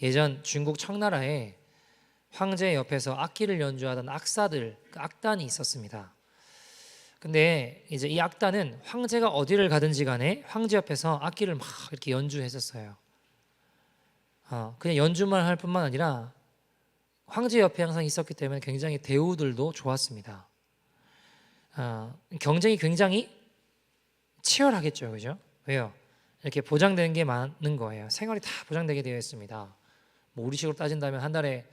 예전 중국 청나라에 황제 옆에서 악기를 연주하던 악사들, 그 악단이 있었습니다. 근데 이제 이 악단은 황제가 어디를 가든지 간에 황제 옆에서 악기를 막 이렇게 연주했었어요. 그냥 연주만 할 뿐만 아니라 황제 옆에 항상 있었기 때문에 굉장히 대우들도 좋았습니다. 경쟁이 굉장히 치열하겠죠, 그죠? 왜요? 이렇게 보장되는 게 많은 거예요. 생활이 다 보장되게 되어 있습니다. 뭐 우리식으로 따진다면 한 달에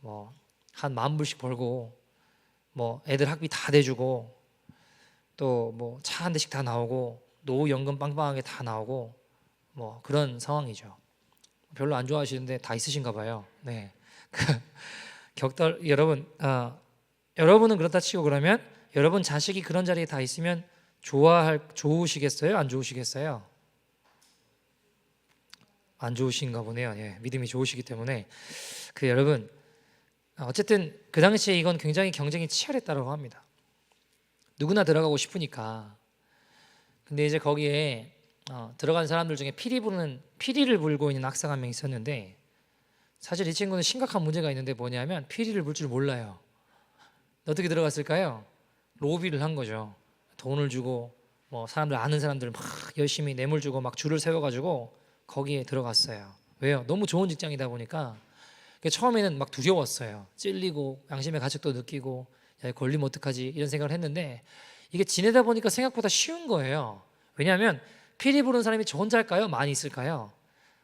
뭐 한 10,000불씩 벌고, 뭐 애들 학비 다 대주고, 또 뭐 차 한 대씩 다 나오고, 노후연금 빵빵하게 다 나오고, 뭐 그런 상황이죠. 별로 안 좋아하시는데 다 있으신가 봐요. 네. 여러분, 여러분은 그렇다 치고, 그러면 여러분 자식이 그런 자리에 다 있으면 좋으시겠어요? 안 좋으시겠어요? 안 좋으신가 보네요. 예, 믿음이 좋으시기 때문에. 여러분, 어쨌든 그 당시에 이건 굉장히 경쟁이 치열했다고 합니다. 누구나 들어가고 싶으니까. 근데 이제 거기에 들어간 사람들 중에 피리를 불고 있는 학생 한 명 있었는데, 사실 이 친구는 심각한 문제가 있는데 뭐냐면 피리를 불 줄 몰라요. 어떻게 들어갔을까요? 로비를 한 거죠. 돈을 주고 뭐 사람들, 아는 사람들 막 열심히 뇌물 주고 막 줄을 세워가지고 거기에 들어갔어요. 왜요? 너무 좋은 직장이다 보니까. 처음에는 막 두려웠어요. 찔리고 양심의 가책도 느끼고, 야, 걸리면 어떡하지 이런 생각을 했는데, 이게 지내다 보니까 생각보다 쉬운 거예요. 왜냐하면 피리 부는 사람이 저 혼자 할까요? 많이 있을까요?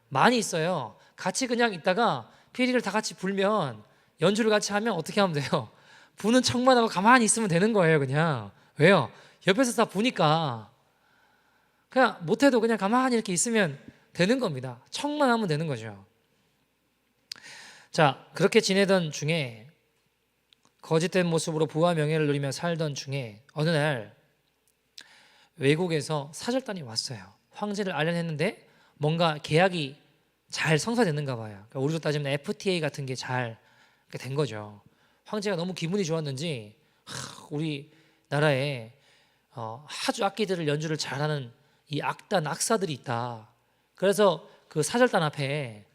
많이 있어요. 같이 그냥 있다가 피리를 다 같이 불면, 연주를 같이 하면 어떻게 하면 돼요? 부는 척만 하고 가만히 있으면 되는 거예요. 그냥. 왜요? 옆에서 다 부니까 그냥 못해도 그냥 가만히 이렇게 있으면 되는 겁니다. 척만 하면 되는 거죠. 자, 그렇게 지내던 중에, 거짓된 모습으로 부와 명예를 누리며 살던 중에 어느 날 외국에서 사절단이 왔어요. 황제를 알려냈는데 뭔가 계약이 잘 성사됐는가 봐요. 그러니까 우리로 따지면 FTA 같은 게 잘 된 거죠. 황제가 너무 기분이 좋았는지, 우리 나라에 아주 악기들을 연주를 잘하는 이 악사들이 있다. 그래서 그 사절단 앞에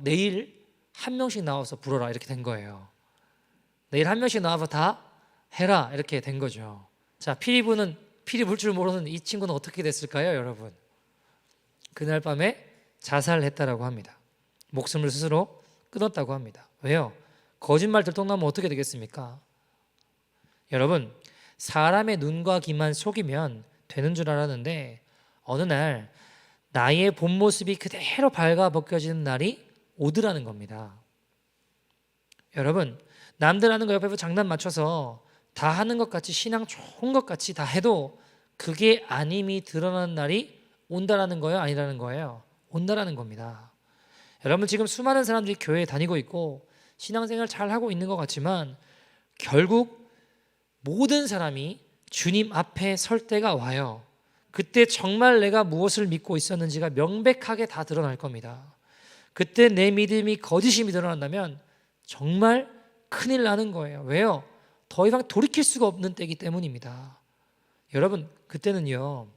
내일 한 명씩 나와서 불어라, 이렇게 된 거예요. 내일 한 명씩 나와서 다 해라, 이렇게 된 거죠. 자, 피리 불 줄 모르는 이 친구는 어떻게 됐을까요, 여러분? 그날 밤에 자살했다라고 합니다. 목숨을 스스로 끊었다고 합니다. 왜요? 거짓말 들통나면 어떻게 되겠습니까? 여러분, 사람의 눈과 귀만 속이면 되는 줄 알았는데, 어느 날 나의 본 모습이 그대로 발가 벗겨지는 날이 오더라는 겁니다. 여러분, 남들 하는 거 옆에서 장난 맞춰서 다 하는 것 같이, 신앙 좋은 것 같이 다 해도 그게 아님이 드러나는 날이 온다라는 거예요? 아니라는 거예요? 온다라는 겁니다. 여러분, 지금 수많은 사람들이 교회에 다니고 있고 신앙생활 잘 하고 있는 것 같지만, 결국 모든 사람이 주님 앞에 설 때가 와요. 그때 정말 내가 무엇을 믿고 있었는지가 명백하게 다 드러날 겁니다. 그때 내 믿음이 거짓임이 드러난다면 정말 큰일 나는 거예요. 왜요? 더 이상 돌이킬 수가 없는 때이기 때문입니다. 여러분, 그때는요,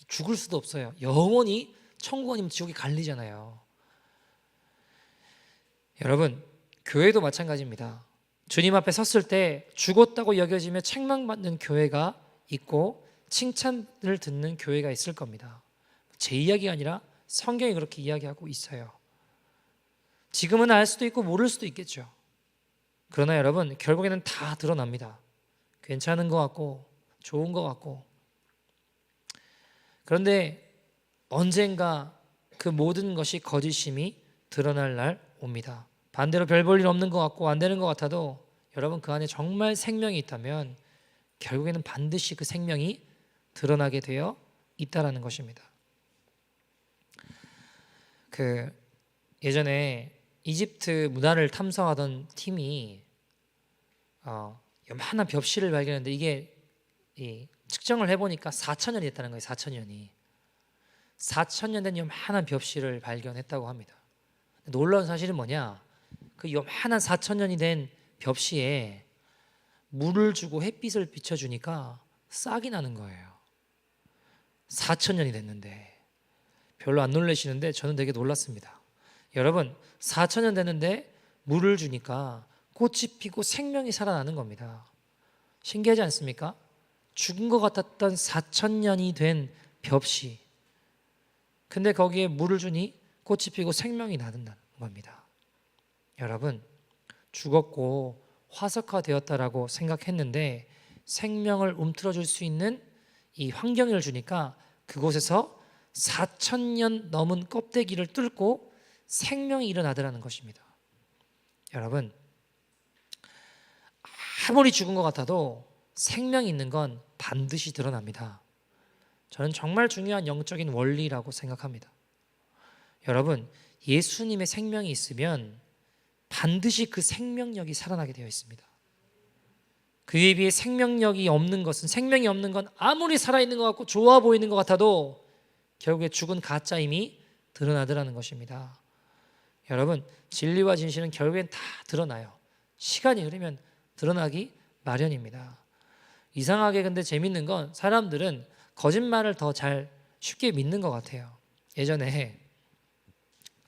죽을 수도 없어요. 영원히 천국 아니면 지옥이 갈리잖아요. 여러분, 교회도 마찬가지입니다. 주님 앞에 섰을 때 죽었다고 여겨지며 책망받는 교회가 있고 칭찬을 듣는 교회가 있을 겁니다. 제 이야기가 아니라 성경이 그렇게 이야기하고 있어요. 지금은 알 수도 있고 모를 수도 있겠죠. 그러나 여러분, 결국에는 다 드러납니다. 괜찮은 것 같고 좋은 것 같고. 그런데 언젠가 그 모든 것이 거짓임이 드러날 날 옵니다. 반대로 별 볼 일 없는 것 같고 안 되는 것 같아도, 여러분, 그 안에 정말 생명이 있다면 결국에는 반드시 그 생명이 드러나게 되어 있다라는 것입니다. 예전에 이집트 문화를 탐사하던 팀이 요만한 벽실을 발견했는데, 이게 측정을 해보니까 4,000년이 됐다는 거예요. 4,000년이. 4,000년 된 요만한 벽실을 발견했다고 합니다. 놀라운 사실은 뭐냐? 그 요만한 4,000년이 된 벽시에 물을 주고 햇빛을 비춰주니까 싹이 나는 거예요. 4,000년이 됐는데. 별로 안 놀라시는데 저는 되게 놀랐습니다. 여러분 4천 년 됐는데 물을 주니까 꽃이 피고 생명이 살아나는 겁니다. 신기하지 않습니까? 죽은 것 같았던 4천 년이 된 벽시, 근데 거기에 물을 주니 꽃이 피고 생명이 나는 겁니다. 여러분 죽었고 화석화되었다라고 생각했는데 생명을 움트러줄 수 있는 이 환경을 주니까 그곳에서 4천 년 넘은 껍데기를 뚫고 생명이 일어나더라는 것입니다. 여러분 아무리 죽은 것 같아도 생명이 있는 건 반드시 드러납니다. 저는 정말 중요한 영적인 원리라고 생각합니다. 여러분 예수님의 생명이 있으면 반드시 그 생명력이 살아나게 되어 있습니다. 그에 비해 생명력이 없는 것은, 생명이 없는 건 아무리 살아있는 것 같고 좋아 보이는 것 같아도 결국에 죽은 가짜임이 드러나더라는 것입니다. 여러분 진리와 진실은 결국엔 다 드러나요. 시간이 흐르면 드러나기 마련입니다. 이상하게 근데 재밌는 건 사람들은 거짓말을 더 잘 쉽게 믿는 것 같아요. 예전에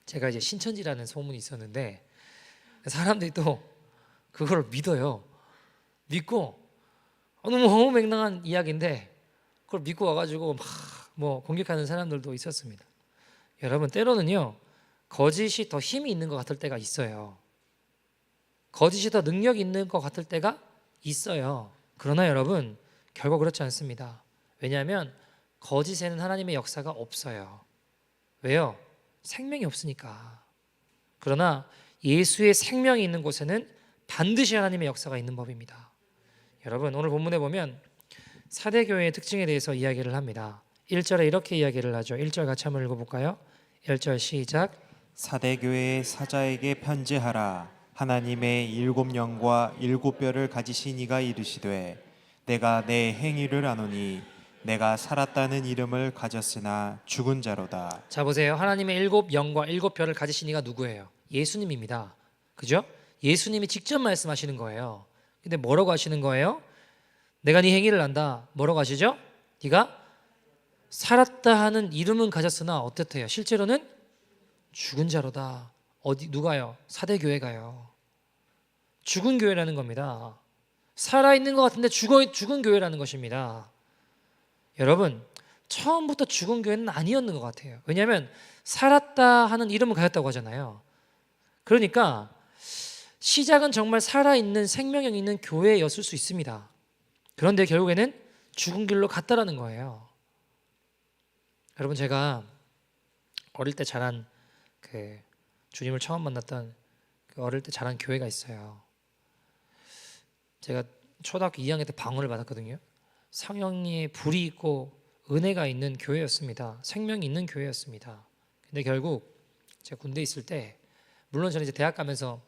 제가 이제 신천지라는 소문이 있었는데 사람들이 또 그걸 믿어요. 믿고 너무 허무맹랑한 이야기인데 그걸 믿고 와가지고 막 뭐 공격하는 사람들도 있었습니다. 여러분 때로는요 거짓이 더 힘이 있는 것 같을 때가 있어요. 거짓이 더 능력이 있는 것 같을 때가 있어요. 그러나 여러분 결국 그렇지 않습니다. 왜냐하면 거짓에는 하나님의 역사가 없어요. 왜요? 생명이 없으니까. 그러나 예수의 생명이 있는 곳에는 반드시 하나님의 역사가 있는 법입니다. 여러분 오늘 본문에 보면 사대교회의 특징에 대해서 이야기를 합니다. 1절에 이렇게 이야기를 하죠. 1절 같이 한번 읽어볼까요? 1절 시작. 사대교회의 사자에게 편지하라. 하나님의 7영과 7뼈를 가지신 이가 이르시되 내가 내 행위를 아노니 내가 살았다는 이름을 가졌으나 죽은 자로다. 자 보세요. 하나님의 7영과 7뼈를 가지신 이가 누구예요? 예수님입니다. 그죠? 예수님이 직접 말씀하시는 거예요. 근데 뭐라고 하시는 거예요? 내가 네 행위를 안다. 뭐라고 하시죠? 네가 살았다 하는 이름은 가졌으나 어떻대요? 실제로는 죽은 자로다. 어디 누가요? 사대교회가요. 죽은 교회라는 겁니다. 살아있는 것 같은데 죽은 교회라는 것입니다. 여러분 처음부터 죽은 교회는 아니었는 것 같아요. 왜냐하면 살았다 하는 이름을 가졌다고 하잖아요. 그러니까 시작은 정말 살아있는 생명력 있는 교회였을 수 있습니다. 그런데 결국에는 죽은 길로 갔다라는 거예요. 여러분 제가 어릴 때 자란 그 주님을 처음 만났던 그 어릴 때 자란 교회가 있어요. 제가 초등학교 2학년 때 방언을 받았거든요. 성령의 불이 있고 은혜가 있는 교회였습니다. 생명이 있는 교회였습니다. 근데 결국 제가 군대에 있을 때 물론 저는 이제 대학 가면서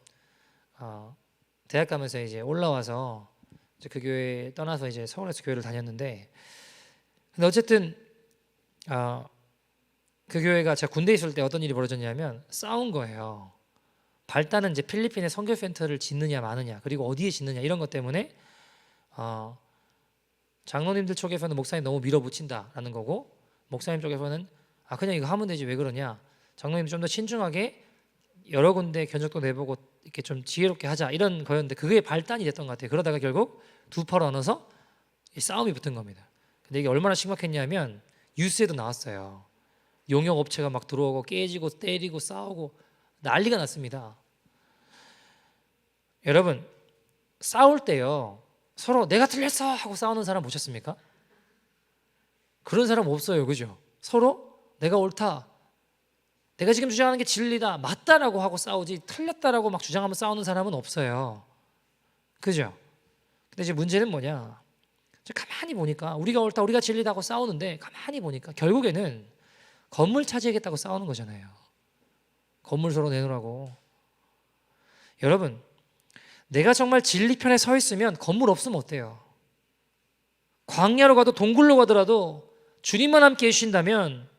이제 올라와서 이제 그 교회 떠나서 이제 서울에서 교회를 다녔는데 근데 어쨌든 그 교회가 제가 군대에 있을 때 어떤 일이 벌어졌냐면 싸운 거예요. 발단은 이제 필리핀에 선교센터를 짓느냐 마느냐 그리고 어디에 짓느냐 이런 것 때문에 장로님들 쪽에서는 목사님 너무 밀어붙인다라는 거고 목사님 쪽에서는 그냥 이거 하면 되지 왜 그러냐, 장로님 좀 더 신중하게 여러 군데 견적도 내보고 이렇게 좀 지혜롭게 하자 이런 거였는데 그게 발단이 됐던 것 같아요. 그러다가 결국 두 팔 얹어서 싸움이 붙은 겁니다. 근데 이게 얼마나 심각했냐면 뉴스에도 나왔어요. 용역 업체가 막 들어오고 깨지고 때리고 싸우고 난리가 났습니다. 여러분 싸울 때요 서로 내가 틀렸어 하고 싸우는 사람 보셨습니까? 그런 사람 없어요. 그죠? 서로 내가 옳다, 내가 지금 주장하는 게 진리다, 맞다라고 하고 싸우지 틀렸다라고 막 주장하면 싸우는 사람은 없어요. 그죠? 근데 이제 문제는 뭐냐, 가만히 보니까 우리가 옳다 우리가 진리다 하고 싸우는데 가만히 보니까 결국에는 건물 차지하겠다고 싸우는 거잖아요. 건물 서로 내놓으라고. 여러분 내가 정말 진리 편에 서 있으면 건물 없으면 어때요? 광야로 가도 동굴로 가더라도 주님만 함께 해주신다면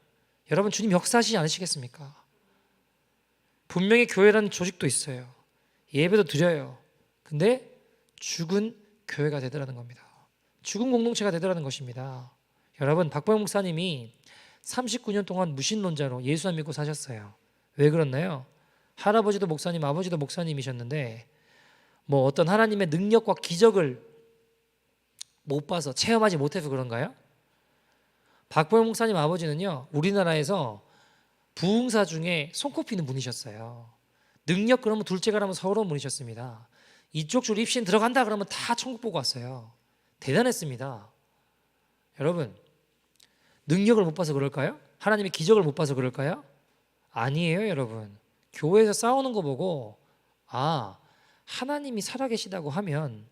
여러분 주님 역사하시지 않으시겠습니까? 분명히 교회라는 조직도 있어요. 예배도 드려요. 근데 죽은 교회가 되더라는 겁니다. 죽은 공동체가 되더라는 것입니다. 여러분 박보영 목사님이 39년 동안 무신론자로 예수 안 믿고 사셨어요. 왜 그렇나요? 할아버지도 목사님, 아버지도 목사님이셨는데 뭐 어떤 하나님의 능력과 기적을 못 봐서 체험하지 못해서 그런가요? 박보영 목사님 아버지는요, 우리나라에서 부흥사 중에 손꼽히는 분이셨어요. 능력 그러면 둘째가 라면 서러운 분이셨습니다. 이쪽 줄 입신 들어간다 그러면 다 천국 보고 왔어요. 대단했습니다. 여러분, 능력을 못 봐서 그럴까요? 하나님의 기적을 못 봐서 그럴까요? 아니에요, 여러분. 교회에서 싸우는 거 보고 아, 하나님이 살아계시다고 하면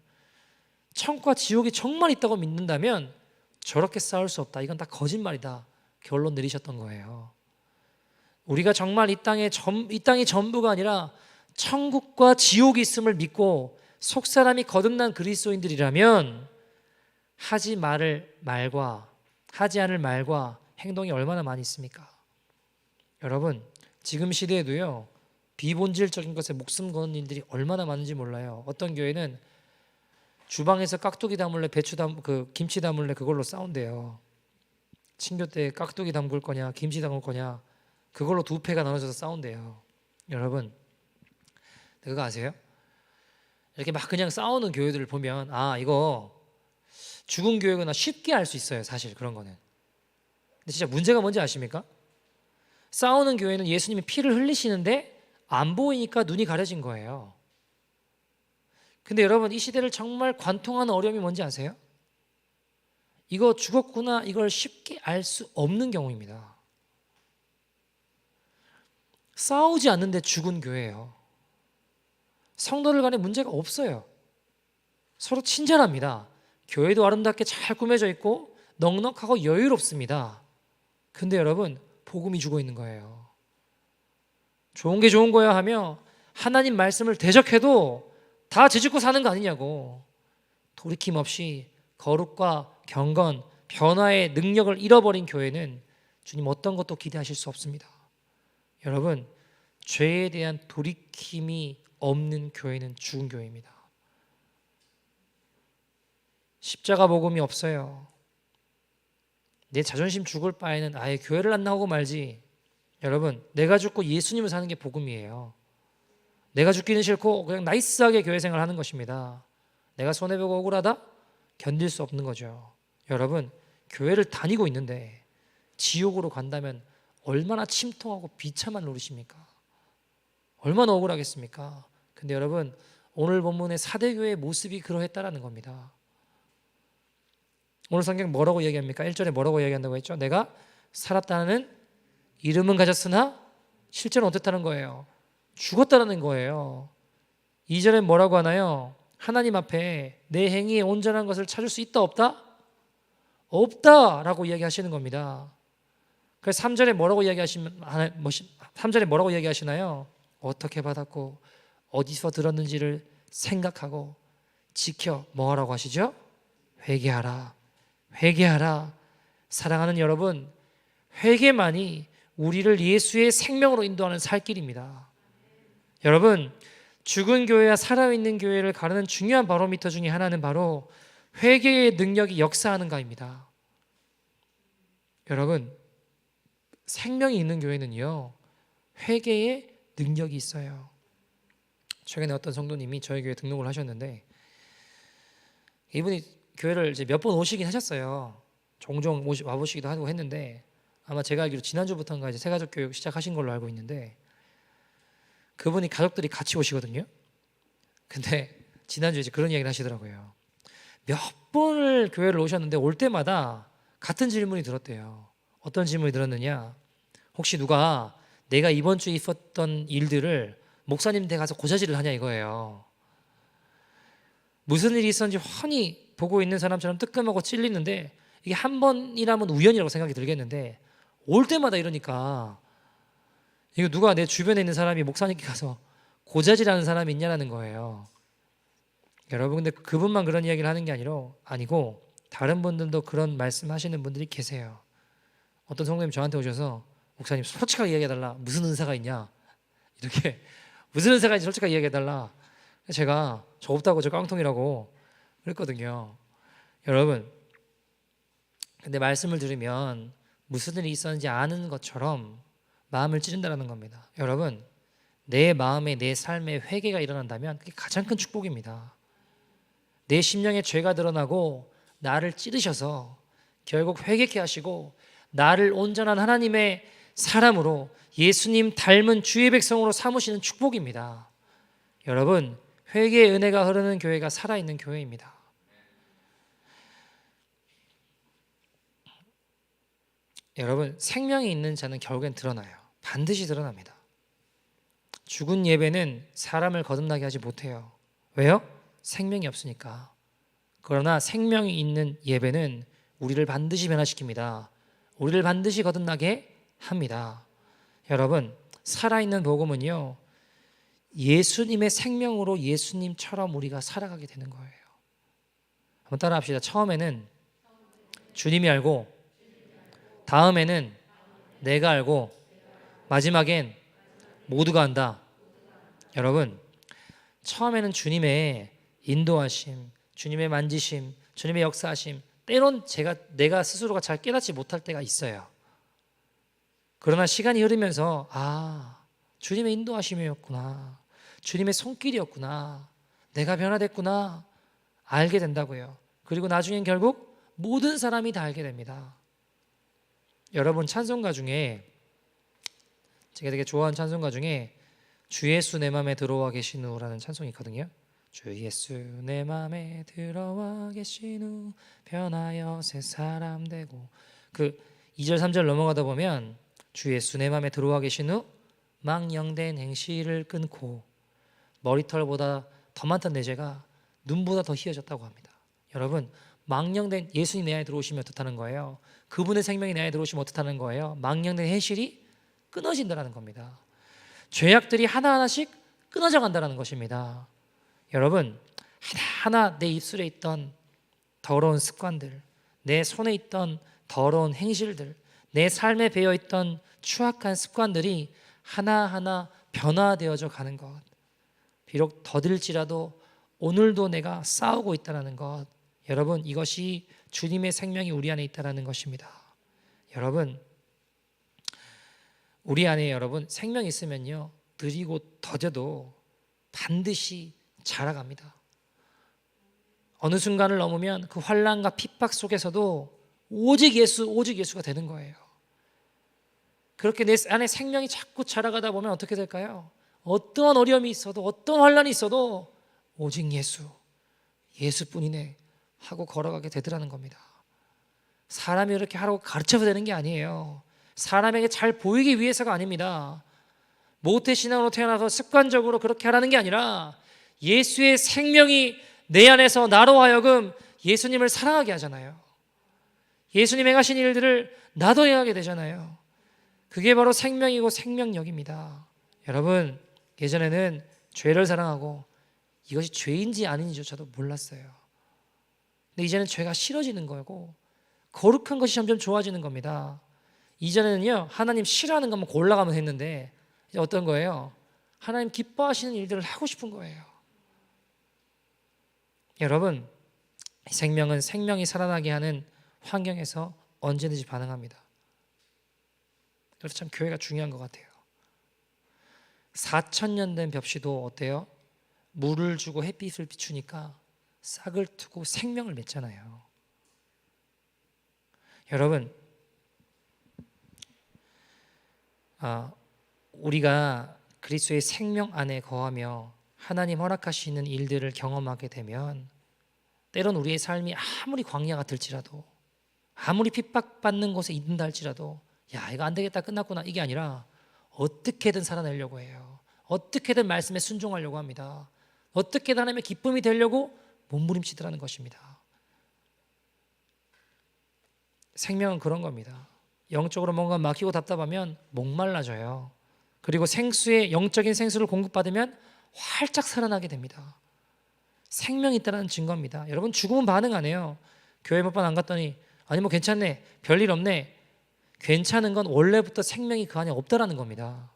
천국과 지옥이 정말 있다고 믿는다면 저렇게 싸울 수 없다. 이건 다 거짓말이다. 결론 내리셨던 거예요. 우리가 정말 이 땅이 전부가 아니라 천국과 지옥이 있음을 믿고 속사람이 거듭난 그리스도인들이라면 하지 않을 말과 행동이 얼마나 많이 있습니까? 여러분, 지금 시대에도요, 비본질적인 것에 목숨 거는 일들이 얼마나 많은지 몰라요. 어떤 교회는 주방에서 깍두기 담을래, 김치 담을래 그걸로 싸운대요. 친교 때 깍두기 담글 거냐, 김치 담글 거냐, 그걸로 두 패가 나눠져서 싸운대요. 여러분, 그거 아세요? 이렇게 막 그냥 싸우는 교회들을 보면 아, 이거 죽은 교회구나 쉽게 알 수 있어요. 사실 그런 거는. 근데 진짜 문제가 뭔지 아십니까? 싸우는 교회는 예수님이 피를 흘리시는데 안 보이니까 눈이 가려진 거예요. 근데 여러분, 이 시대를 정말 관통하는 어려움이 뭔지 아세요? 이거 죽었구나 이걸 쉽게 알 수 없는 경우입니다. 싸우지 않는데 죽은 교회예요. 성도들 간에 문제가 없어요. 서로 친절합니다. 교회도 아름답게 잘 꾸며져 있고 넉넉하고 여유롭습니다. 근데 여러분, 복음이 죽어 있는 거예요. 좋은 게 좋은 거야 하며 하나님 말씀을 대적해도 다 죄짓고 사는 거 아니냐고. 돌이킴 없이 거룩과 경건, 변화의 능력을 잃어버린 교회는 주님 어떤 것도 기대하실 수 없습니다. 여러분, 죄에 대한 돌이킴이 없는 교회는 죽은 교회입니다. 십자가 복음이 없어요. 내 자존심 죽을 바에는 아예 교회를 안 나오고 말지. 여러분, 내가 죽고 예수님을 사는 게 복음이에요. 내가 죽기는 싫고 그냥 나이스하게 교회 생활하는 것입니다. 내가 손해보고 억울하다? 견딜 수 없는 거죠. 여러분, 교회를 다니고 있는데 지옥으로 간다면 얼마나 침통하고 비참한 노릇입니까? 얼마나 억울하겠습니까? 근데 여러분, 오늘 본문의 사대교회의 모습이 그러했다라는 겁니다. 오늘 성경 뭐라고 얘기합니까? 1절에 뭐라고 얘기한다고 했죠? 내가 살았다는 이름은 가졌으나 실제로 어땠다는 거예요? 죽었다는 거예요. 2절에 뭐라고 하나요? 하나님 앞에 내 행위에 온전한 것을 찾을 수 있다 없다? 없다라고 이야기하시는 겁니다. 그래서 3절에 뭐라고 이야기하시나요? 어떻게 받았고 어디서 들었는지를 생각하고 지켜 뭐하라고 하시죠? 회개하라. 회개하라. 사랑하는 여러분, 회개만이 우리를 예수의 생명으로 인도하는 살 길입니다. 여러분, 죽은 교회와 살아있는 교회를 가르는 중요한 바로미터 중에 하나는 바로 회개의 능력이 역사하는가입니다. 여러분, 생명이 있는 교회는요, 회개의 능력이 있어요. 최근에 어떤 성도님이 저희 교회 등록을 하셨는데 이분이 교회를 이제 몇 번 오시긴 하셨어요. 종종 와보시기도 하고 했는데 아마 제가 알기로 지난주부터인가 이제 새가족 교육 시작하신 걸로 알고 있는데 그분이 가족들이 같이 오시거든요. 근데 지난주에 이제 그런 이야기를 하시더라고요. 몇 번을 교회를 오셨는데 올 때마다 같은 질문이 들었대요. 어떤 질문이 들었느냐? 혹시 누가 내가 이번 주에 있었던 일들을 목사님 댁 가서 고자질을 하냐 이거예요. 무슨 일이 있었는지 훤히 보고 있는 사람처럼 뜨끔하고 찔리는데 이게 한 번이라면 우연이라고 생각이 들겠는데 올 때마다 이러니까 이거 누가 내 주변에 있는 사람이 목사님께 가서 고자질하는 사람이 있냐라는 거예요. 여러분, 근데 그분만 그런 이야기를 하는 게 아니고 다른 분들도 그런 말씀하시는 분들이 계세요. 어떤 성도님 저한테 오셔서 목사님 솔직하게 이야기해달라. 무슨 은사가 있냐? 이렇게 무슨 은사가 있는지 솔직하게 이야기해달라. 제가 저 없다고 저 깡통이라고 그랬거든요. 여러분, 근데 말씀을 들으면 무슨 일이 있었는지 아는 것처럼 마음을 찌른다는 겁니다. 여러분, 내 마음에 내 삶에 회개가 일어난다면 그게 가장 큰 축복입니다. 내 심령에 죄가 드러나고 나를 찌르셔서 결국 회개케 하시고 나를 온전한 하나님의 사람으로 예수님 닮은 주의 백성으로 삼으시는 축복입니다. 여러분, 회개의 은혜가 흐르는 교회가 살아있는 교회입니다. 여러분, 생명이 있는 자는 결국엔 드러나요. 반드시 드러납니다. 죽은 예배는 사람을 거듭나게 하지 못해요. 왜요? 생명이 없으니까. 그러나 생명이 있는 예배는 우리를 반드시 변화시킵니다. 우리를 반드시 거듭나게 합니다. 여러분, 살아있는 복음은요, 예수님의 생명으로 예수님처럼 우리가 살아가게 되는 거예요. 한번 따라합시다. 처음에는 주님이 알고, 다음에는 내가 알고, 마지막엔 모두가 안다. 여러분, 처음에는 주님의 인도하심, 주님의 만지심, 주님의 역사하심, 때론 내가 스스로가 잘 깨닫지 못할 때가 있어요. 그러나 시간이 흐르면서 주님의 인도하심이었구나, 주님의 손길이었구나, 내가 변화됐구나 알게 된다고요. 그리고 나중엔 결국 모든 사람이 다 알게 됩니다. 여러분, 찬송가 중에 제가 되게 좋아하는 찬송가 중에 주 예수 내 맘에 들어와 계신 후라는 찬송이 있거든요. 주 예수 내 맘에 들어와 계신 후 변하여 새 사람 되고, 그 2절 3절 넘어가다 보면 주 예수 내 맘에 들어와 계신 후 망령된 행실을 끊고 머리털보다 더 많던 내 죄가 눈보다 더 희어졌다고 합니다. 여러분, 망령된 예수님 내 안에 들어오시면 어떻다는 거예요? 그분의 생명이 내 안에 들어오시면 어떻다는 거예요? 망령된 행실이 끊어진다는 겁니다. 죄악들이 하나하나씩 끊어져 간다는 것입니다. 여러분, 하나하나 내 입술에 있던 더러운 습관들, 내 손에 있던 더러운 행실들, 내 삶에 배어있던 추악한 습관들이 하나하나 변화되어져 가는 것, 비록 더딜지라도 오늘도 내가 싸우고 있다는 것, 여러분, 이것이 주님의 생명이 우리 안에 있다는 것입니다. 여러분, 우리 안에 여러분 생명이 있으면요, 느리고 더뎌도 반드시 자라갑니다. 어느 순간을 넘으면 그 환난과 핍박 속에서도 오직 예수가 되는 거예요. 그렇게 내 안에 생명이 자꾸 자라가다 보면 어떻게 될까요? 어떠한 어려움이 있어도, 어떤 환난이 있어도 오직 예수뿐이네 하고 걸어가게 되더라는 겁니다. 사람이 이렇게 하라고 가르쳐서 되는 게 아니에요. 사람에게 잘 보이기 위해서가 아닙니다. 모태신앙으로 태어나서 습관적으로 그렇게 하라는 게 아니라 예수의 생명이 내 안에서 나로 하여금 예수님을 사랑하게 하잖아요. 예수님 행하신 일들을 나도 행하게 되잖아요. 그게 바로 생명이고 생명력입니다. 여러분, 예전에는 죄를 사랑하고 이것이 죄인지 아닌지조차도 몰랐어요. 근데 이제는 죄가 싫어지는 거고 거룩한 것이 점점 좋아지는 겁니다. 이전에는요, 하나님 싫어하는 것만 골라가면서 했는데 이제 어떤 거예요? 하나님 기뻐하시는 일들을 하고 싶은 거예요. 여러분, 생명은 생명이 살아나게 하는 환경에서 언제든지 반응합니다. 그래서 참 교회가 중요한 것 같아요. 4,000년 된 벽시도 어때요? 물을 주고 햇빛을 비추니까 싹을 트고 생명을 맺잖아요. 여러분, 우리가 그리스도의 생명 안에 거하며 하나님 허락하시는 일들을 경험하게 되면 때론 우리의 삶이 아무리 광야 같을지라도, 아무리 핍박받는 곳에 있는다 할지라도 야, 이거 안 되겠다, 끝났구나, 이게 아니라 어떻게든 살아내려고 해요. 어떻게든 말씀에 순종하려고 합니다. 어떻게든 하나님의 기쁨이 되려고 몸부림치더라는 것입니다. 생명은 그런 겁니다. 영적으로 뭔가 막히고 답답하면 목말라져요. 그리고 영적인 생수를 공급받으면 활짝 살아나게 됩니다. 생명이 있다는 증거입니다. 여러분, 죽으면 반응 안 해요. 교회 몇 번 안 갔더니 아니 뭐 괜찮네, 별일 없네. 괜찮은 건 원래부터 생명이 그 안에 없다라는 겁니다.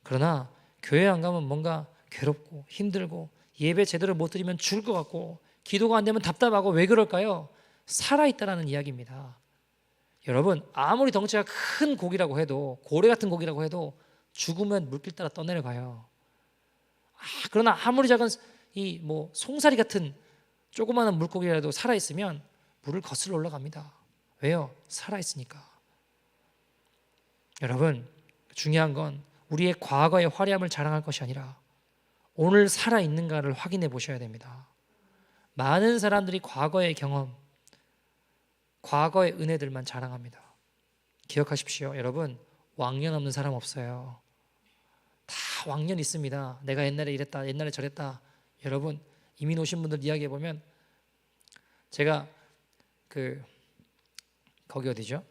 그러나 교회 안 가면 뭔가 괴롭고 힘들고 예배 제대로 못 드리면 죽을 것 같고 기도가 안 되면 답답하고, 왜 그럴까요? 살아있다라는 이야기입니다. 여러분, 아무리 덩치가 큰 고기라고 해도, 고래 같은 고기라고 해도 죽으면 물길 따라 떠내려가요. 그러나 아무리 작은 이 뭐 송사리 같은 조그마한 물고기라도 살아있으면 물을 거슬러 올라갑니다. 왜요? 살아있으니까. 여러분, 중요한 건 우리의 과거의 화려함을 자랑할 것이 아니라 오늘 살아있는가를 확인해 보셔야 됩니다. 많은 사람들이 과거의 경험, 과거의 은혜들만 자랑합니다. 기억하십시오. 여러분, 왕년 없는 사람 없어요. 다 왕년 있습니다. 내가 옛날에 이랬다, 옛날에 저랬다. 여러분, 이민 오신 분들 이야기해 보면, 제가 거기 어디죠?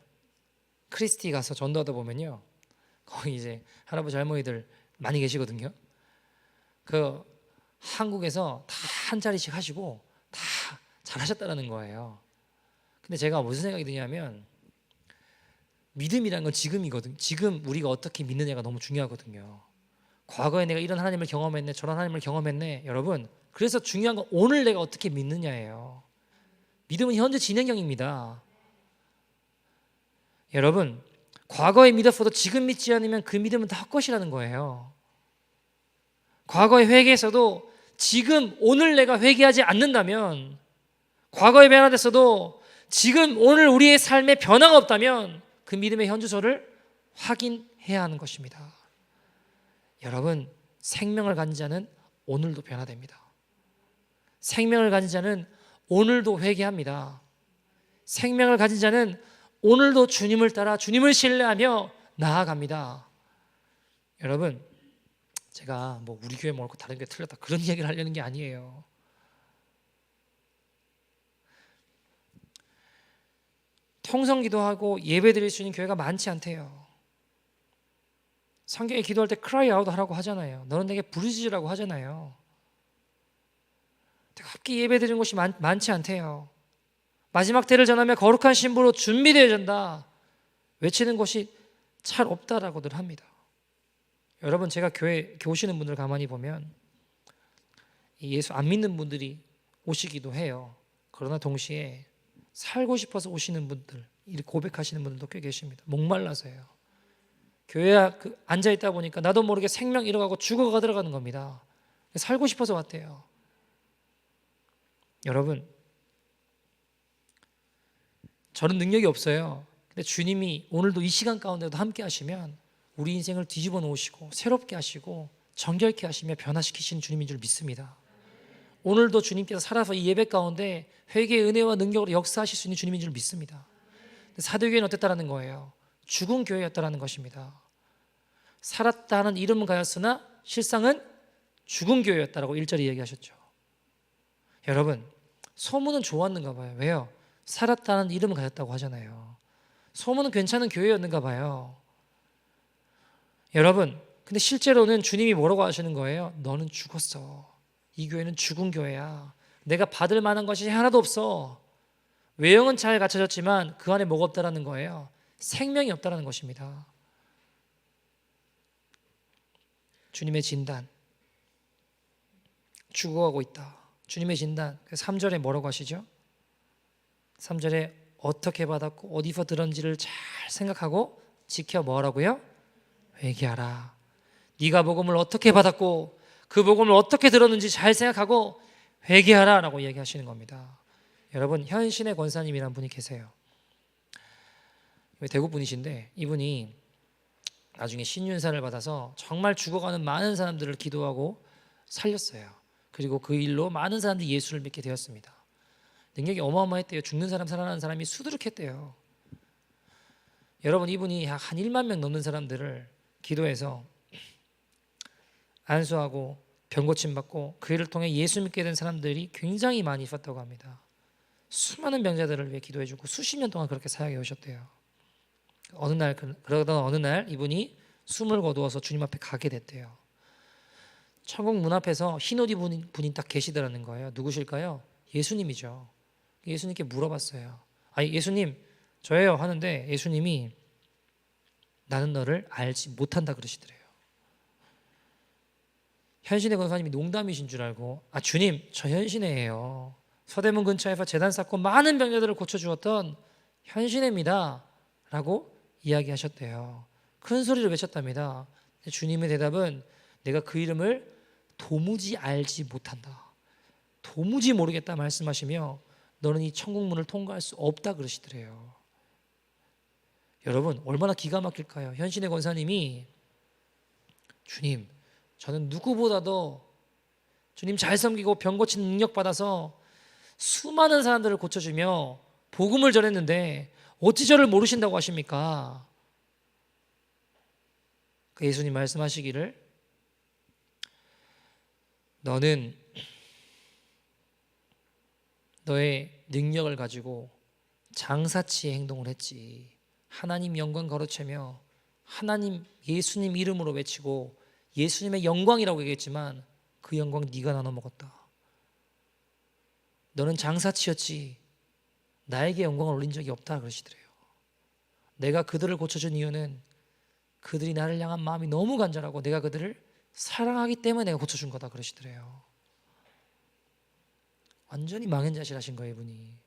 크리스티 가서 전도하다 보면요, 거기 이제 할아버지 할머니들 많이 계시거든요. 그 한국에서 다 한 자리씩 하시고 다 잘하셨다는 거예요. 근데 제가 무슨 생각이 드냐면, 믿음이라는 건 지금이거든. 지금 우리가 어떻게 믿느냐가 너무 중요하거든요. 과거에 내가 이런 하나님을 경험했네, 저런 하나님을 경험했네. 여러분, 그래서 중요한 건 오늘 내가 어떻게 믿느냐예요. 믿음은 현재 진행형입니다. 여러분, 과거에 믿었어도 지금 믿지 않으면 그 믿음은 다 헛것이라는 거예요. 과거에 회개했어도 지금 오늘 내가 회개하지 않는다면, 과거에 변화됐어도 지금 오늘 우리의 삶에 변화가 없다면 그 믿음의 현주소를 확인해야 하는 것입니다. 여러분, 생명을 가진 자는 오늘도 변화됩니다. 생명을 가진 자는 오늘도 회개합니다. 생명을 가진 자는 오늘도 주님을 따라 주님을 신뢰하며 나아갑니다. 여러분, 제가 뭐 우리 교회 옳고 다른 교회 틀렸다 그런 얘기를 하려는 게 아니에요. 통성 기도하고 예배 드릴 수 있는 교회가 많지 않대요. 성경에 기도할 때 cry out 하라고 하잖아요. 너는 내게 부르짖으라고 하잖아요. 뜨겁게 예배 드리는 곳이 많지 않대요. 마지막 때를 전하며 거룩한 신부로 준비되어야 된다 외치는 곳이 잘 없다라고들 합니다. 여러분, 제가 교회 오시는 분들 가만히 보면 예수 안 믿는 분들이 오시기도 해요. 그러나 동시에 살고 싶어서 오시는 분들, 이렇게 고백하시는 분들도 꽤 계십니다. 목말라서요. 교회에 앉아 있다 보니까 나도 모르게 생명 잃어가고 죽어가 들어가는 겁니다. 살고 싶어서 왔대요. 여러분, 저는 능력이 없어요. 근데 주님이 오늘도 이 시간 가운데도 함께 하시면 우리 인생을 뒤집어 놓으시고 새롭게 하시고 정결케 하시며 변화시키시는 주님인 줄 믿습니다. 오늘도 주님께서 살아서 이 예배 가운데 회개의 은혜와 능력으로 역사하실 수 있는 주님인 줄 믿습니다. 사도교회는 어땠다라는 거예요? 죽은 교회였다라는 것입니다. 살았다는 이름은 가졌으나 실상은 죽은 교회였다라고 1절에 얘기하셨죠. 여러분, 소문은 좋았는가 봐요. 왜요? 살았다는 이름을 가졌다고 하잖아요. 소문은 괜찮은 교회였는가 봐요. 여러분, 근데 실제로는 주님이 뭐라고 하시는 거예요? 너는 죽었어. 이 교회는 죽은 교회야. 내가 받을 만한 것이 하나도 없어. 외형은 잘 갖춰졌지만 그 안에 뭐가 없다라는 거예요? 생명이 없다라는 것입니다. 주님의 진단, 죽어가고 있다. 주님의 진단. 3절에 뭐라고 하시죠? 3절에 어떻게 받았고 어디서 들었는지를 잘 생각하고 지켜 뭐라고요? 회개하라. 네가 복음을 어떻게 받았고 그 복음을 어떻게 들었는지 잘 생각하고 회개하라 라고 얘기하시는 겁니다. 여러분, 현신의 권사님이라는 분이 계세요. 대구 분이신데 이분이 나중에 신윤사를 받아서 정말 죽어가는 많은 사람들을 기도하고 살렸어요. 그리고 그 일로 많은 사람들이 예수를 믿게 되었습니다. 능력이 어마어마했대요. 죽는 사람 살아나는 사람이 수두룩했대요. 여러분, 이분이 한 1만 명 넘는 사람들을 기도해서 안수하고 병고침 받고 그 일을 통해 예수 믿게 된 사람들이 굉장히 많이 있었다고 합니다. 수많은 병자들을 위해 기도해주고 수십 년 동안 그렇게 사역해 오셨대요. 그러던 어느 날 이분이 숨을 거두어서 주님 앞에 가게 됐대요. 천국 문 앞에서 흰 옷 입은 분이 딱 계시더라는 거예요. 누구실까요? 예수님이죠. 예수님께 물어봤어요. 아니, 예수님, 저예요 하는데 예수님이 나는 너를 알지 못한다 그러시더래요. 현신의 권사님이 농담이신 줄 알고, 아, 주님, 저 현신회예요. 서대문 근처에서 제단 쌓고 많은 병자들을 고쳐주었던 현신회입니다 라고 이야기하셨대요. 큰 소리로 외쳤답니다. 주님의 대답은 내가 그 이름을 도무지 알지 못한다. 도무지 모르겠다 말씀하시며 너는 이 천국문을 통과할 수 없다 그러시더래요. 여러분 얼마나 기가 막힐까요? 현신의 권사님이 주님 저는 누구보다도 주님 잘 섬기고 병 고치는 능력 받아서 수많은 사람들을 고쳐주며 복음을 전했는데 어찌 저를 모르신다고 하십니까? 그 예수님 말씀하시기를 너는 너의 능력을 가지고 장사치의 행동을 했지. 하나님 영광 가로채며 하나님 예수님 이름으로 외치고 예수님의 영광이라고 얘기했지만 그 영광 네가 나눠 먹었다. 너는 장사치였지 나에게 영광을 올린 적이 없다 그러시더래요. 내가 그들을 고쳐준 이유는 그들이 나를 향한 마음이 너무 간절하고 내가 그들을 사랑하기 때문에 내가 고쳐준 거다 그러시더래요. 완전히 망연자실하신 거예요 이분이.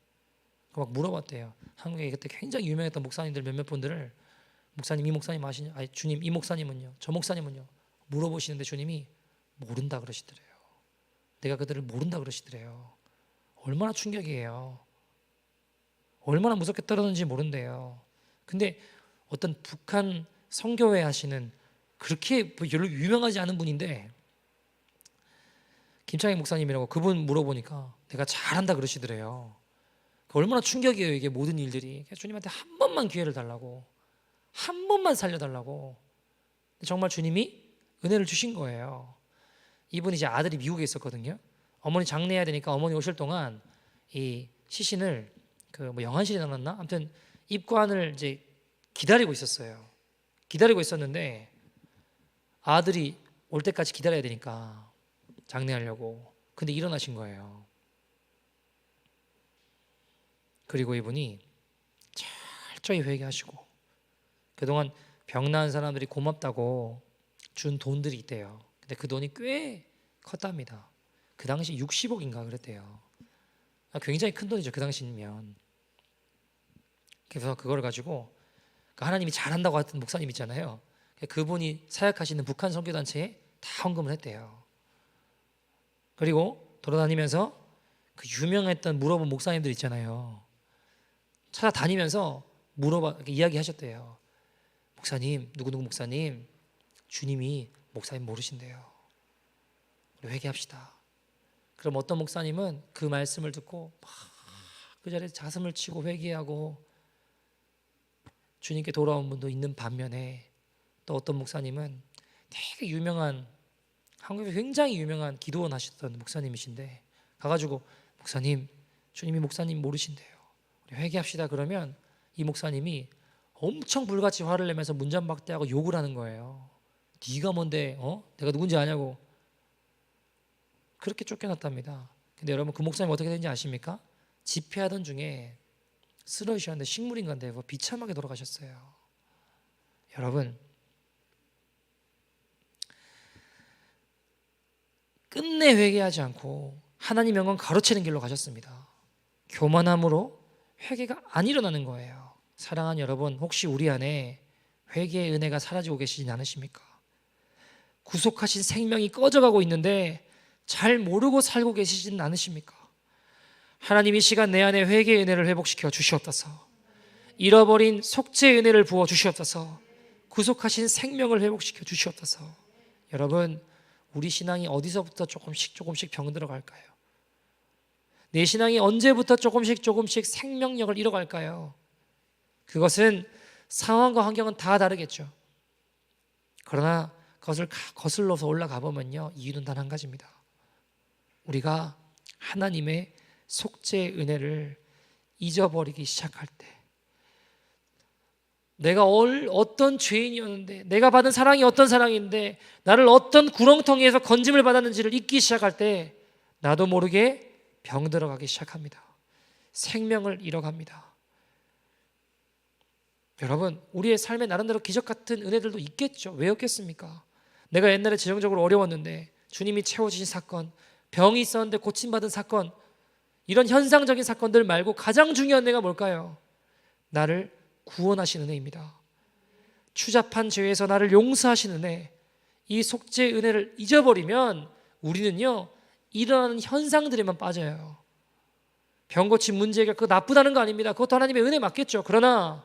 막 물어봤대요. 한국에 그때 굉장히 유명했던 목사님들 몇몇 분들을 목사님 이 목사님 아시냐? 아니 주님 이 목사님은요? 저 목사님은요? 물어보시는데 주님이 모른다 그러시더래요. 내가 그들을 모른다 그러시더래요. 얼마나 충격이에요. 얼마나 무섭게 떨어졌는지 모른대요. 근데 어떤 북한 선교회 하시는 그렇게 별로 유명하지 않은 분인데 김창희 목사님이라고 그분 물어보니까 내가 잘한다 그러시더래요. 얼마나 충격이에요 이게 모든 일들이. 주님한테 한 번만 기회를 달라고 한 번만 살려달라고 정말 주님이 은혜를 주신 거예요. 이분이 이제 아들이 미국에 있었거든요. 어머니 장례해야 되니까 어머니 오실 동안 이 시신을 그 뭐 영안실에 넣었나? 아무튼 입관을 이제 기다리고 있었어요. 기다리고 있었는데 아들이 올 때까지 기다려야 되니까 장례하려고. 근데 일어나신 거예요. 그리고 이분이 철저히 회개하시고 그동안 병 나은 사람들이 고맙다고 준 돈들이 있대요. 근데 그 돈이 꽤 컸답니다. 그 당시 60억인가 그랬대요. 굉장히 큰 돈이죠 그 당시면. 그래서 그걸 가지고 하나님이 잘한다고 했던 목사님 있잖아요. 그분이 사역하시는 북한 선교단체에 다 헌금을 했대요. 그리고 돌아다니면서 그 유명했던 물어본 목사님들 있잖아요. 찾아다니면서 이야기하셨대요. 목사님, 누구누구 목사님, 주님이 목사님 모르신대요. 우리 회개합시다. 그럼 어떤 목사님은 그 말씀을 듣고 막 그 자리에 자슴을 치고 회개하고 주님께 돌아온 분도 있는 반면에 또 어떤 목사님은 되게 유명한 한국에 굉장히 유명한 기도원 하셨던 목사님이신데 가가지고 목사님, 주님이 목사님 모르신대요. 우리 회개합시다. 그러면 이 목사님이 엄청 불같이 화를 내면서 문전박대하고 욕을 하는 거예요. 네가 뭔데? 내가 누군지 아냐고. 그렇게 쫓겨났답니다. 근데 여러분 그 목사님 어떻게 된지 아십니까? 집회하던 중에 쓰러지셨는데 식물인간데 비참하게 돌아가셨어요. 여러분 끝내 회개하지 않고 하나님 영광 가로채는 길로 가셨습니다. 교만함으로 회개가 안 일어나는 거예요. 사랑하는 여러분, 혹시 우리 안에 회개의 은혜가 사라지고 계시진 않으십니까? 구속하신 생명이 꺼져가고 있는데 잘 모르고 살고 계시진 않으십니까? 하나님 이 시간 내 안에 회개의 은혜를 회복시켜 주시옵소서. 잃어버린 속죄의 은혜를 부어 주시옵소서. 구속하신 생명을 회복시켜 주시옵소서. 여러분 우리 신앙이 어디서부터 조금씩 병들어갈까요? 내 신앙이 언제부터 조금씩 생명력을 잃어갈까요? 그것은 상황과 환경은 다 다르겠죠. 그러나 그것을 거슬러서 올라가 보면요, 이유는 단 한 가지입니다. 우리가 하나님의 속죄의 은혜를 잊어버리기 시작할 때, 내가 어떤 죄인이었는데, 내가 받은 사랑이 어떤 사랑인데, 나를 어떤 구렁텅이에서 건짐을 받았는지를 잊기 시작할 때 나도 모르게 병들어가기 시작합니다. 생명을 잃어갑니다. 여러분 우리의 삶에 나름대로 기적 같은 은혜들도 있겠죠. 왜 없겠습니까? 내가 옛날에 재정적으로 어려웠는데 주님이 채워주신 사건, 병이 있었는데 고침받은 사건, 이런 현상적인 사건들 말고 가장 중요한 은혜가 뭘까요? 나를 구원하신 은혜입니다. 추잡한 죄에서 나를 용서하신 은혜, 이 속죄의 은혜를 잊어버리면 우리는요 일어나는 현상들에만 빠져요. 병 고침 문제 해결, 그거 나쁘다는 거 아닙니다. 그것도 하나님의 은혜 맞겠죠. 그러나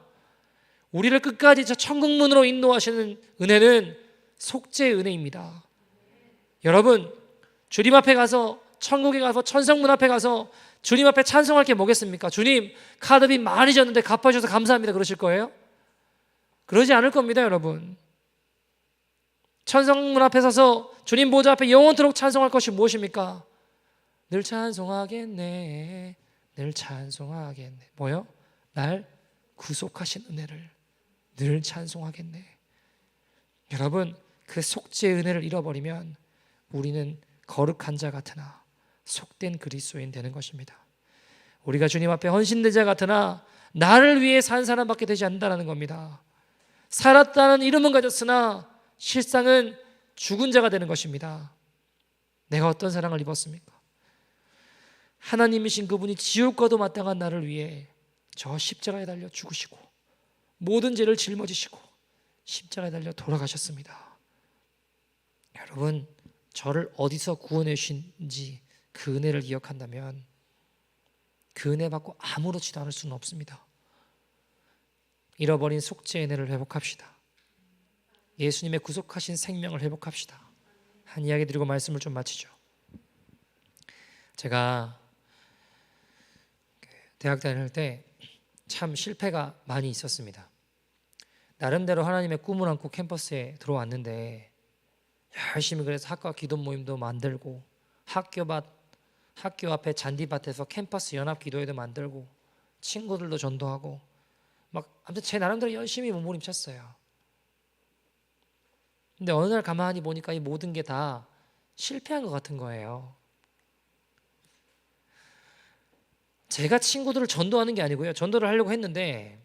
우리를 끝까지 저 천국문으로 인도하시는 은혜는 속죄의 은혜입니다. 여러분, 주님 앞에 가서, 천국에 가서, 천성문 앞에 가서 주님 앞에 찬송할 게 뭐겠습니까? 주님, 카드비 많이 졌는데 갚아주셔서 감사합니다 그러실 거예요? 그러지 않을 겁니다, 여러분. 천성문 앞에 서서 주님 보좌 앞에 영원토록 찬송할 것이 무엇입니까? 늘 찬송하겠네, 늘 찬송하겠네. 뭐요? 날 구속하신 은혜를 늘 찬송하겠네. 여러분, 그 속죄의 은혜를 잃어버리면 우리는 거룩한 자 같으나 속된 그리스도인 되는 것입니다. 우리가 주님 앞에 헌신된 자 같으나 나를 위해 산 사람밖에 되지 않는다는 겁니다. 살았다는 이름은 가졌으나 실상은 죽은 자가 되는 것입니다. 내가 어떤 사랑을 입었습니까? 하나님이신 그분이 지옥과도 마땅한 나를 위해 저 십자가에 달려 죽으시고 모든 죄를 짊어지시고 십자가에 달려 돌아가셨습니다. 여러분, 저를 어디서 구원해 주신지 그 은혜를 기억한다면 그 은혜 받고 아무렇지도 않을 수는 없습니다. 잃어버린 속죄의 은혜를 회복합시다. 예수님의 구속하신 생명을 회복합시다. 한 이야기 드리고 말씀을 좀 마치죠. 제가 대학 다닐 때 참 실패가 많이 있었습니다. 나름대로 하나님의 꿈을 안고 캠퍼스에 들어왔는데 열심히 그래서 학과 기도 모임도 만들고 학교 앞에 잔디밭에서 캠퍼스 연합 기도회도 만들고 친구들도 전도하고 막 아무튼 제 나름대로 열심히 몸부림쳤어요. 근데 어느 날 가만히 보니까 이 모든 게 다 실패한 것 같은 거예요. 제가 친구들을 전도하는 게 아니고요. 전도를 하려고 했는데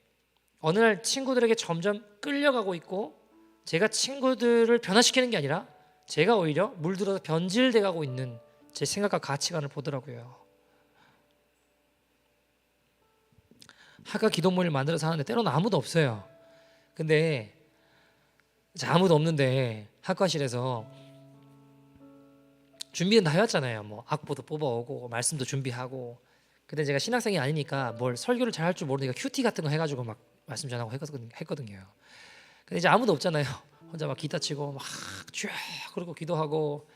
어느 날 친구들에게 점점 끌려가고 있고 제가 친구들을 변화시키는 게 아니라 제가 오히려 물들어서 변질돼 가고 있는 제 생각과 가치관을 보더라고요. 학과 기도 모임을 만들어서 하는데 때로는 아무도 없어요. 근데 아무도 없는데 학과실에서 준비는 다 해왔잖아요. 뭐 악보도 뽑아오고 말씀도 준비하고. 근데 제가 신학생이 아니니까 뭘 설교를 잘 할 줄 모르니까 큐티 같은 거 해가지고 막 말씀 전하고 했거든요. 근데 이제 아무도 없잖아요. 혼자 막 기타 치고 막 쫙 그러고 기도하고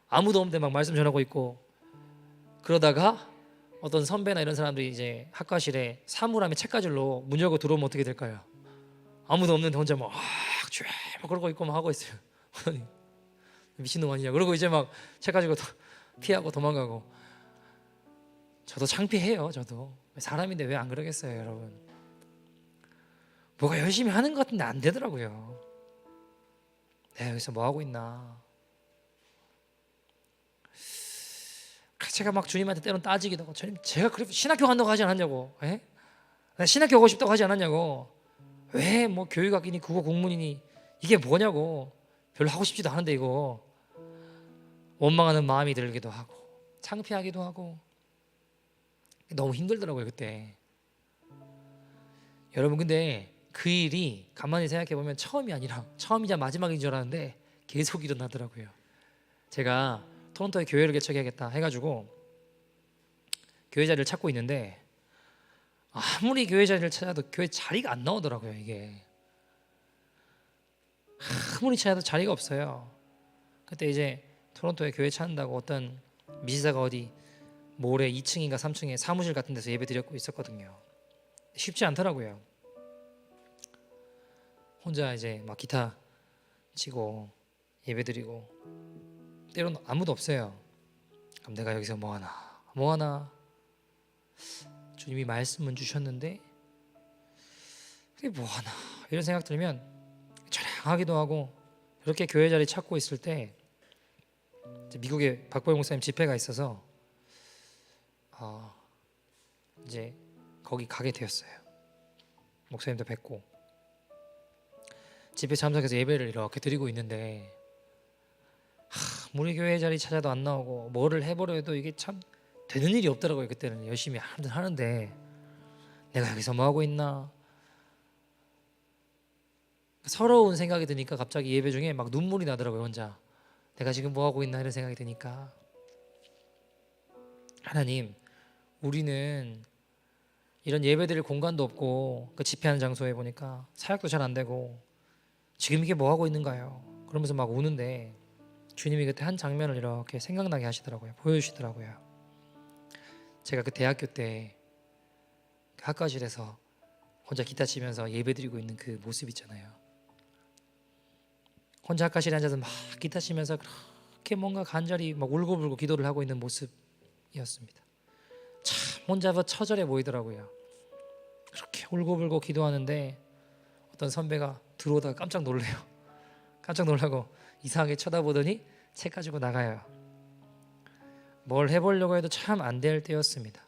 아무도 없는데 막 말씀 전하고 있고 그러다가 어떤 선배나 이런 사람들이 이제 학과실에 사물함에 책가지로 문 열고 들어오면 어떻게 될까요? 아무도 없는데 혼자 막 쫙 그러고 있고 막 하고 있어요. 미친놈 아니냐 그러고 이제 막 책 가지고 피하고 도망가고. 저도 창피해요. 저도 사람인데 왜 안 그러겠어요, 여러분. 뭐가 열심히 하는 것 같은데 안 되더라고요. 내가 여기서 뭐 하고 있나. 그래서 제가 막 주님한테 때로는 따지기도 하고, 주님 제가 그래 신학교 간다고 하지 않았냐고, 에? 나 신학교 가고 싶다고 하지 않았냐고, 왜 뭐 교육학이니 국어 공문이니 이게 뭐냐고, 별로 하고 싶지도 않은데 이거. 원망하는 마음이 들기도 하고 창피하기도 하고 너무 힘들더라고요 그때. 여러분, 근데 그 일이 가만히 생각해 보면 처음이 아니라 처음이자 마지막인 줄 알았는데 계속 일어나더라고요. 제가 토론토에 교회를 개척해야겠다 해가지고 교회 자리를 찾고 있는데 아무리 교회 자리를 찾아도 교회 자리가 안 나오더라고요. 이게 아무리 찾아도 자리가 없어요. 그때 이제 토론토에 교회 찾는다고 어떤 미시사가 어디 모래 2층인가 3층에 사무실 같은 데서 예배 드렸고 있었거든요. 쉽지 않더라고요. 혼자 이제 막 기타 치고 예배 드리고 때로는 아무도 없어요. 그럼 내가 여기서 뭐 하나 주님이 말씀은 주셨는데 그게 뭐 하나 이런 생각 들면 자랑하기도 하고. 이렇게 교회 자리 찾고 있을 때 미국에 박보영 목사님 집회가 있어서 이제 거기 가게 되었어요. 목사님도 뵙고 집회 참석해서 예배를 이렇게 드리고 있는데 우리 교회 자리 찾아도 안 나오고 뭐를 해보려 해도 이게 참 되는 일이 없더라고요. 그때는 열심히 하는데 내가 여기서 뭐 하고 있나. 서러운 생각이 드니까 갑자기 예배 중에 막 눈물이 나더라고요. 혼자 내가 지금 뭐 하고 있나 이런 생각이 드니까, 하나님, 우리는 이런 예배드릴 공간도 없고 그 집회하는 장소에 보니까 사역도 잘 안 되고 지금 이게 뭐 하고 있는가요? 그러면서 막 우는데 주님이 그때 한 장면을 이렇게 생각나게 하시더라고요. 보여주시더라고요. 제가 그 대학교 때 그 학과실에서 혼자 기타 치면서 예배드리고 있는 그 모습 있잖아요. 혼자 학과실에 앉아서 막 기타 치면서 그렇게 뭔가 간절히 막 울고불고 기도를 하고 있는 모습이었습니다. 참 혼자 처절해 보이더라고요. 그렇게 울고불고 기도하는데 어떤 선배가 들어오다가 깜짝 놀래요. 깜짝 놀라고 이상하게 쳐다보더니 책 가지고 나가요. 뭘 해보려고 해도 참 안 될 때였습니다.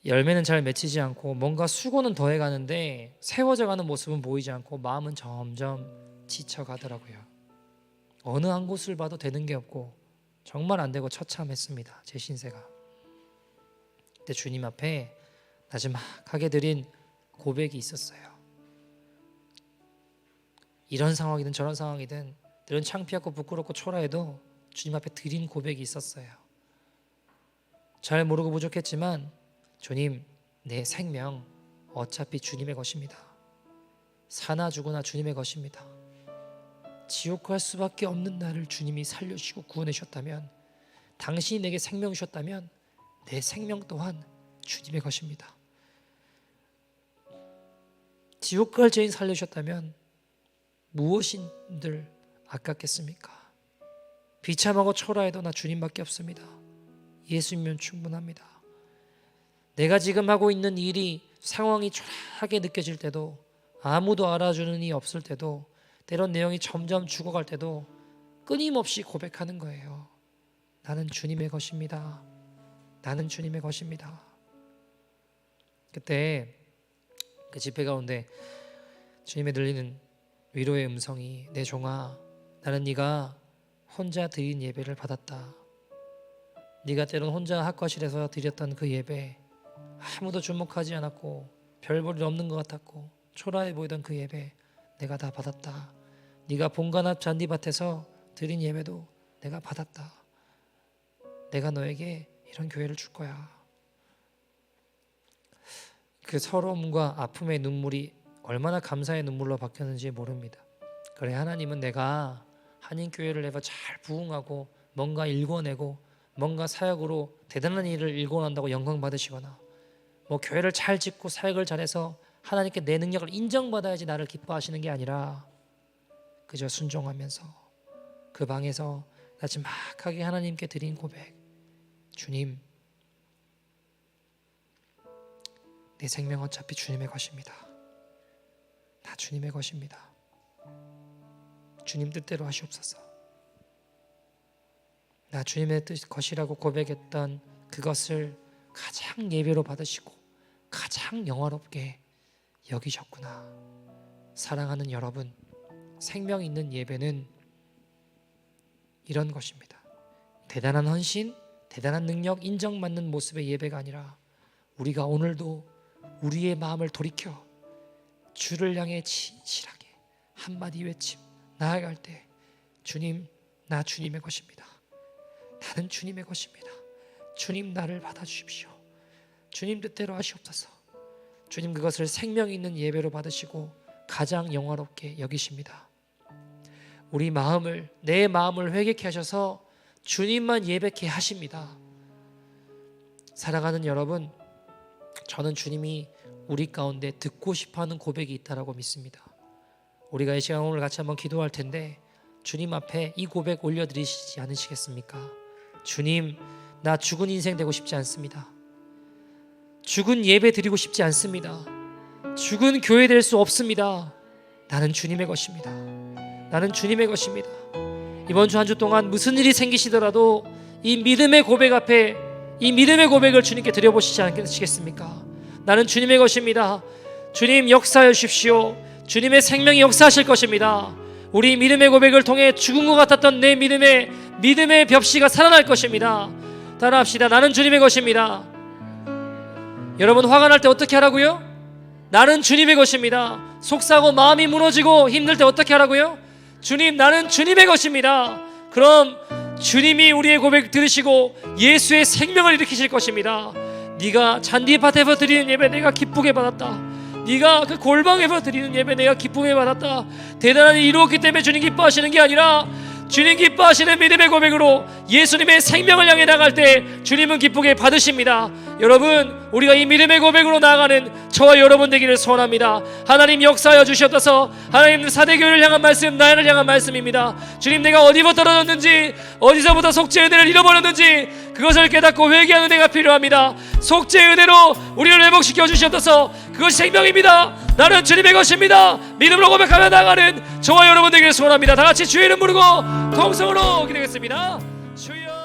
열매는 잘 맺히지 않고 뭔가 수고는 더해가는데 세워져가는 모습은 보이지 않고 마음은 점점 지쳐가더라고요. 어느 한 곳을 봐도 되는 게 없고 정말 안 되고 처참했습니다. 제 신세가. 그때 주님 앞에 나지막하게 드린 고백이 있었어요. 이런 상황이든 저런 상황이든 때론 창피하고 부끄럽고 초라해도 주님 앞에 드린 고백이 있었어요. 잘 모르고 부족했지만 주님, 내 생명 어차피 주님의 것입니다. 사나 죽으나 주님의 것입니다. 지옥 갈 수밖에 없는 나를 주님이 살려주시고 구원하셨다면, 당신이 내게 생명 주셨다면 내 생명 또한 주님의 것입니다. 지옥 갈 죄인 살려주셨다면 무엇인들 아깝겠습니까? 비참하고 초라해도 나 주님밖에 없습니다. 예수님이면 충분합니다. 내가 지금 하고 있는 일이 상황이 초라하게 느껴질 때도, 아무도 알아주는 이 없을 때도, 때론 내용이 점점 죽어갈 때도 끊임없이 고백하는 거예요. 나는 주님의 것입니다. 나는 주님의 것입니다. 그때 그 집회 가운데 주님의 들리는 위로의 음성이, 내 종아, 나는 네가 혼자 드린 예배를 받았다. 네가 때론 혼자 학과실에서 드렸던 그 예배, 아무도 주목하지 않았고 별 볼일 없는 것 같았고 초라해 보이던 그 예배 내가 다 받았다. 네가 본관 앞 잔디밭에서 드린 예배도 내가 받았다. 내가 너에게 이런 교회를 줄 거야. 그 서러움과 아픔의 눈물이 얼마나 감사의 눈물로 바뀌었는지 모릅니다. 그래, 하나님은 내가 한인교회를 내가 잘 부흥하고 뭔가 일궈내고 뭔가 사역으로 대단한 일을 일궈낸다고 영광 받으시거나, 뭐 교회를 잘 짓고 사역을 잘해서 하나님께 내 능력을 인정받아야지 나를 기뻐하시는 게 아니라, 그저 순종하면서 그 방에서 나지막하게 하나님께 드린 고백, 주님, 내 생명 어차피 주님의 것입니다. 다 주님의 것입니다. 주님 뜻대로 하시옵소서. 나 주님의 것이라고 고백했던 그것을 가장 예배로 받으시고 가장 영화롭게 여기셨구나. 사랑하는 여러분, 생명 있는 예배는 이런 것입니다. 대단한 헌신, 대단한 능력 인정받는 모습의 예배가 아니라, 우리가 오늘도 우리의 마음을 돌이켜 주를 향해 진실하게 한마디 외침 나아갈 때, 주님, 나 주님의 것입니다. 나는 주님의 것입니다. 주님, 나를 받아주십시오. 주님 뜻대로 하시옵소서. 주님, 그것을 생명 있는 예배로 받으시고 가장 영화롭게 여기십니다. 우리 마음을, 내 마음을 회개케 하셔서 주님만 예배케 하십니다. 사랑하는 여러분, 저는 주님이 우리 가운데 듣고 싶어하는 고백이 있다라고 믿습니다. 우리가 이 시간 오늘 같이 한번 기도할 텐데, 주님 앞에 이 고백 올려드리시지 않으시겠습니까? 주님, 나 죽은 인생 되고 싶지 않습니다. 죽은 예배 드리고 싶지 않습니다. 죽은 교회 될 수 없습니다. 나는 주님의 것입니다. 나는 주님의 것입니다. 이번 주 한 주 동안 무슨 일이 생기시더라도 이 믿음의 고백 앞에, 이 믿음의 고백을 주님께 드려보시지 않으시겠습니까? 나는 주님의 것입니다. 주님, 역사해 주십시오. 주님의 생명이 역사하실 것입니다. 우리 믿음의 고백을 통해 죽은 것 같았던 내 믿음의 벽시가 살아날 것입니다. 따라합시다. 나는 주님의 것입니다. 여러분, 화가 날 때 어떻게 하라고요? 나는 주님의 것입니다. 속상하고 마음이 무너지고 힘들 때 어떻게 하라고요? 주님, 나는 주님의 것입니다. 그럼 주님이 우리의 고백 들으시고 예수의 생명을 일으키실 것입니다. 네가 잔디밭에서 드리는 예배 내가 기쁘게 받았다. 네가 그 골방에서 드리는 예배 내가 기쁘게 받았다. 대단한 일 이루었기 때문에 주님 기뻐하시는 게 아니라 주님 기뻐하시는 믿음의 고백으로 예수님의 생명을 향해 나갈 때 주님은 기쁘게 받으십니다. 여러분, 우리가 이 믿음의 고백으로 나아가는 저와 여러분 되기를 소원합니다. 하나님 역사하여 주시옵소서. 하나님 사대교회를 향한 말씀, 나를 향한 말씀입니다. 주님, 내가 어디부터 떨어졌는지, 어디서부터 속죄의 은혜를 잃어버렸는지 그것을 깨닫고 회개하는 은혜가 필요합니다. 속죄의 은혜로 우리를 회복시켜 주시옵소서. 그것이 생명입니다. 나는 주님의 것입니다. 믿음으로 고백하며 나가는 저와 여러분 되기를 소원합니다. 다 같이 주의 이름 부르고 통성으로 기도하겠습니다. 주여.